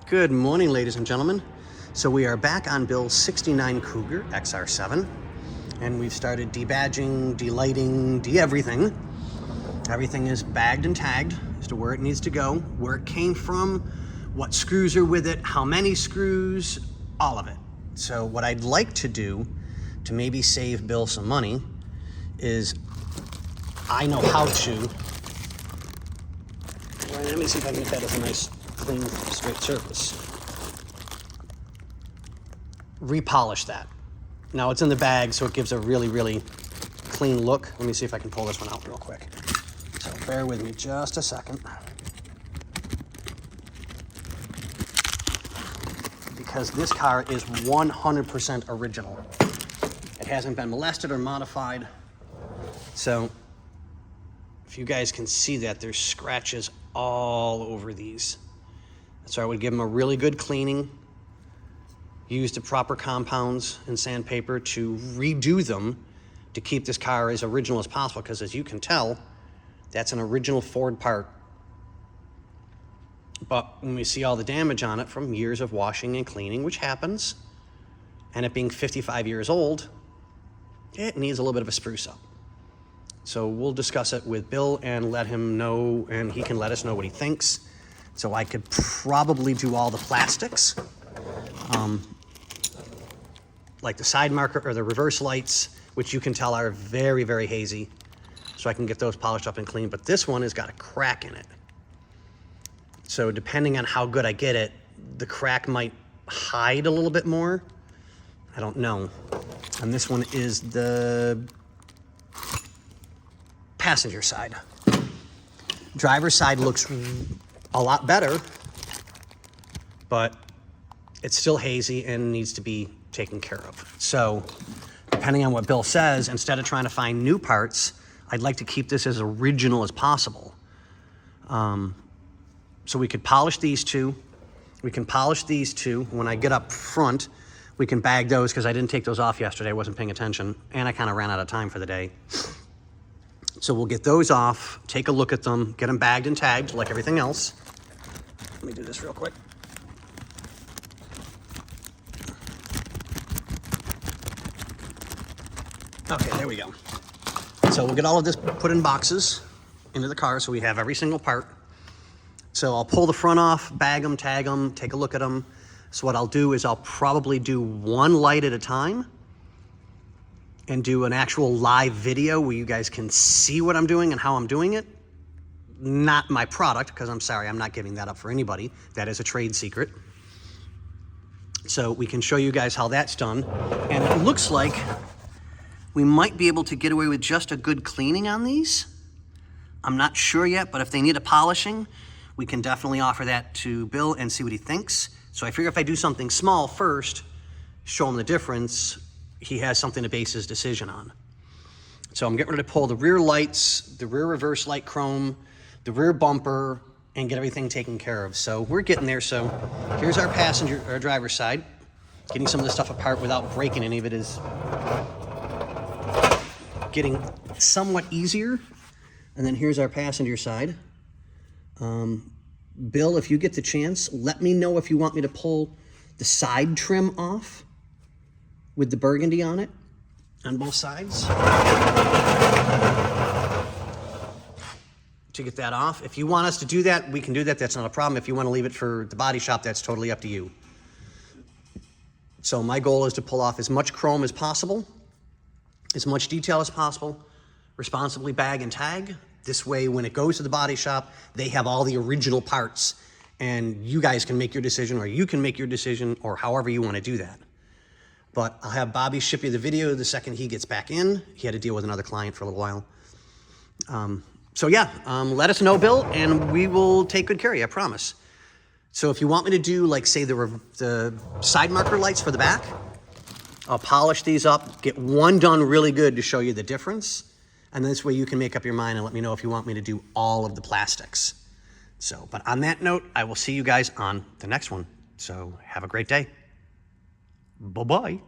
Good morning, ladies and gentlemen. So we are back on Bill's 69 Cougar XR7, and we've started debadging, delighting, de-everything. Everything is bagged and tagged as to where it needs to go, where it came from, what screws are with it, how many screws, all of it. So what I'd like to do to maybe save Bill some money is, I know how to, well, let me see if I can get that as a nice clean straight surface. Repolish that. Now it's in the bag, so it gives a really, really clean look. Let me see if I can pull this one out real quick. So bear with me just a second. Because this car is 100% original. It hasn't been molested or modified. So if you guys can see that, there's scratches all over these. So I would give them a really good cleaning, use the proper compounds and sandpaper to redo them to keep this car as original as possible, because as you can tell, that's an original Ford part. But when we see all the damage on it from years of washing and cleaning, which happens, and it being 55 years old, it needs a little bit of a spruce up. So we'll discuss it with Bill and let him know, and he can let us know what he thinks. So I could probably do all the plastics, like the side marker or the reverse lights, which you can tell are very, very hazy. So I can get those polished up and clean. But this one has got a crack in it. So depending on how good I get it, the crack might hide a little bit more. I don't know. And this one is the passenger side. Driver's side looks a lot better, but it's still hazy and needs to be taken care of. So depending on what Bill says, instead of trying to find new parts, I'd like to keep this as original as possible. So we could polish these two. We can polish these two. When I get up front, we can bag those, because I didn't take those off yesterday. I wasn't paying attention, and I kind of ran out of time for the day. So we'll get those off, take a look at them, get them bagged and tagged like everything else. Let me do this real quick. Okay, there we go. So we'll get all of this put in boxes into the car so we have every single part. So I'll pull the front off, bag them, tag them, take a look at them. So what I'll do is I'll probably do one light at a time and do an actual live video where you guys can see what I'm doing and how I'm doing it. Not my product, because I'm sorry, I'm not giving that up for anybody. That is a trade secret. So we can show you guys how that's done. And it looks like we might be able to get away with just a good cleaning on these. I'm not sure yet, but if they need a polishing, we can definitely offer that to Bill and see what he thinks. So I figure if I do something small first, show him the difference, he has something to base his decision on. So I'm getting ready to pull the rear lights, the rear reverse light chrome, the rear bumper, and get everything taken care of. So we're getting there. So here's our driver's side. Getting some of this stuff apart without breaking any of it is getting somewhat easier. And then here's our passenger side. Bill, if you get the chance, let me know if you want me to pull the side trim off with the burgundy on it on both sides. To get that off. If you want us to do that, we can do that. That's not a problem. If you want to leave it for the body shop, that's totally up to you. So my goal is to pull off as much chrome as possible, as much detail as possible, responsibly bag and tag. This way, when it goes to the body shop, they have all the original parts, and you guys can make your decision, or you can make your decision, or however you want to do that. But I'll have Bobby ship you the video the second he gets back in. He had to deal with another client for a little while. So yeah, let us know, Bill, and we will take good care of you, I promise. So if you want me to do, like, say, the side marker lights for the back, I'll polish these up, get one done really good to show you the difference, and this way you can make up your mind and let me know if you want me to do all of the plastics. So, but on that note, I will see you guys on the next one. So have a great day. Bye-bye.